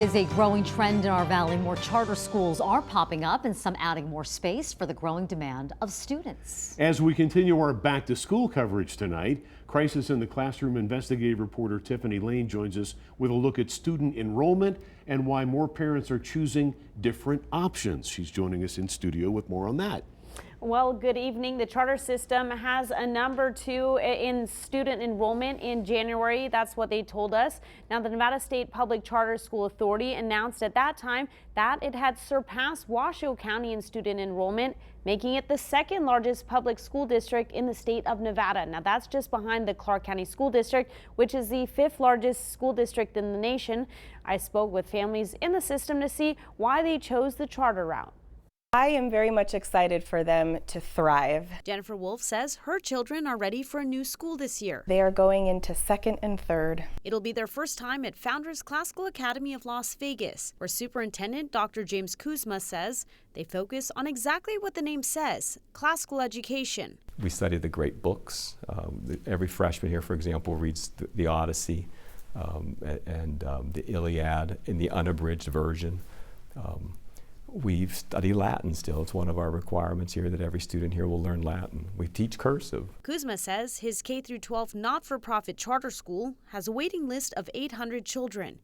Is a growing trend in our valley. More charter schools are popping up and some adding more space for the growing demand of students. As we continue our back to school coverage tonight, Crisis in the Classroom investigative reporter Tiffany Lane joins us with a look at student enrollment and why more parents are choosing different options. She's joining us in studio with more on that. Well, good evening. The charter system has a number 2 in student enrollment in January. That's what they told us. Now, the Nevada State Public Charter School Authority announced at that time that it had surpassed Washoe County in student enrollment, making it the second largest public school district in the state of Nevada. Now, that's just behind the Clark County School District, which is the 5th largest school district in the nation. I spoke with families in the system to see why they chose the charter route. I am very much excited for them to thrive. Jennife Wolf says her children are ready for a new school this year. They are going into 2nd and 3rd. It'll be their first time at Founders Classical Academy of Las Vegas, where Superintendent Dr. James Kuzma says they focus on exactly what the name says, classical education. We study the great books. Every freshman here, for example, reads the Odyssey and the Iliad in the unabridged version. We study Latin still. It's one of our requirements here that every student here will learn Latin. We teach cursive. Kuzma says his K-12 not-for-profit charter school has a waiting list of 800 children.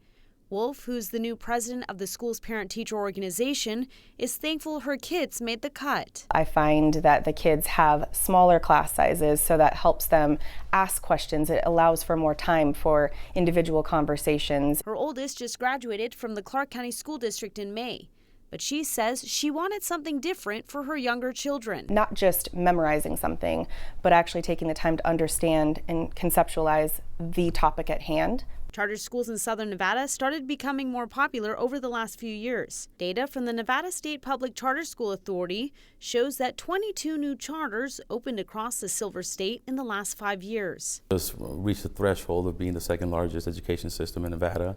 Wolf, who's the new president of the school's parent-teacher organization, is thankful her kids made the cut. I find that the kids have smaller class sizes, so that helps them ask questions. It allows for more time for individual conversations. Her oldest just graduated from the Clark County School District in May. But she says she wanted something different for her younger children. Not just memorizing something, but actually taking the time to understand and conceptualize the topic at hand. Charter schools in southern Nevada started becoming more popular over the last few years. Data from the Nevada State Public Charter School Authority shows that 22 new charters opened across the Silver State in the last 5 years. Just reached the threshold of being the 2nd largest education system in Nevada.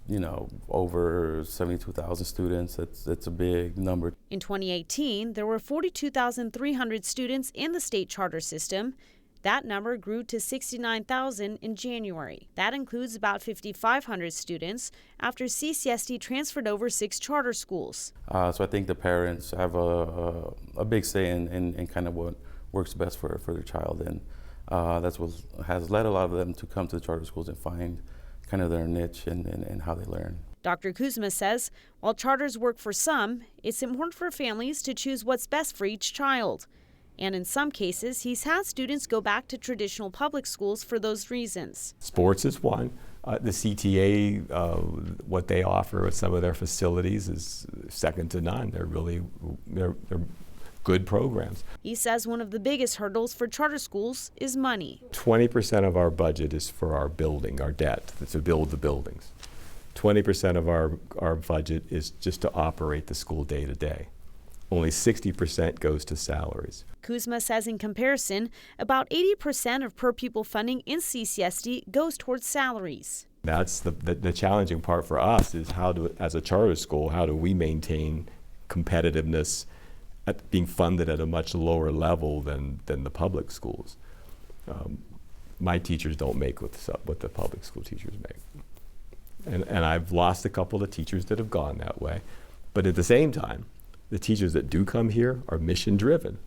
You know, over 72,000 students, it's a big number. In 2018, there were 42,300 students in the state charter system. That number grew to 69,000 in January. That includes about 5,500 students after CCSD transferred over 6 charter schools. So I think the parents have a big say in kind of what works best for their child, and that's what has led a lot of them to come to the charter schools and find kind of their niche and how they learn. Dr. Kuzma says while charters work for some, it's important for families to choose what's best for each child. And in some cases, he's had students go back to traditional public schools for those reasons. Sports is one. The CTA, what they offer with some of their facilities is second to none. They're good programs. He says one of the biggest hurdles for charter schools is money. 20% of our budget is for our building, our debt, to build the buildings. 20% of our budget is just to operate the school day to day. Only 60% goes to salaries. Kuzma says in comparison, about 80% of per pupil funding in CCSD goes towards salaries. That's the challenging part for us is as a charter school, how do we maintain competitiveness at being funded at a much lower level than the public schools. My teachers don't make what the public school teachers make. And I've lost a couple of teachers that have gone that way. But at the same time, the teachers that do come here are mission driven.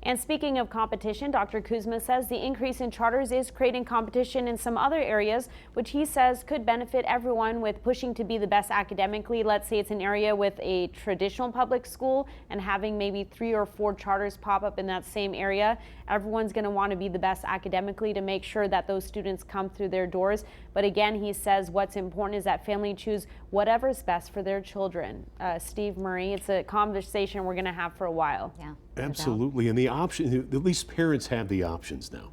And speaking of competition, Dr. Kuzma says the increase in charters is creating competition in some other areas, which he says could benefit everyone with pushing to be the best academically. Let's say it's an area with a traditional public school and having maybe 3 or 4 charters pop up in that same area. Everyone's going to want to be the best academically to make sure that those students come through their doors. But again, he says what's important is that family choose whatever's best for their children. Steve Murray, it's a conversation we're going to have for a while. Yeah. Absolutely, and the option, at least parents have the options now.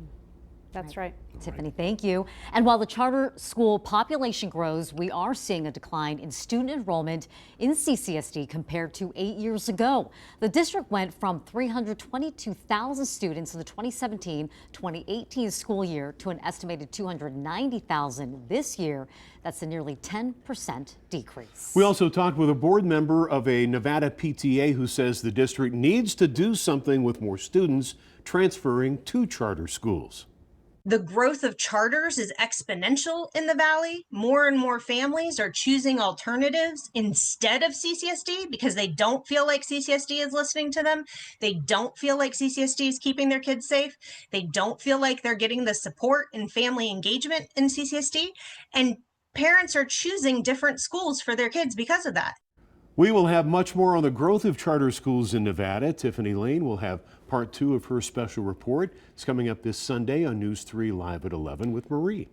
That's right. Tiffany, thank you. And while the charter school population grows, we are seeing a decline in student enrollment in CCSD compared to 8 years ago. The district went from 322,000 students in the 2017-2018 school year to an estimated 290,000 this year. That's a nearly 10% decrease. We also talked with a board member of a Nevada PTA who says the district needs to do something with more students transferring to charter schools. The growth of charters is exponential in the Valley. More and more families are choosing alternatives instead of CCSD because they don't feel like CCSD is listening to them. They don't feel like CCSD is keeping their kids safe. They don't feel like they're getting the support and family engagement in CCSD. And parents are choosing different schools for their kids because of that. We will have much more on the growth of charter schools in Nevada. Tiffany Lane will have part 2 of her special report. It's coming up this Sunday on News 3 Live at 11 with Marie.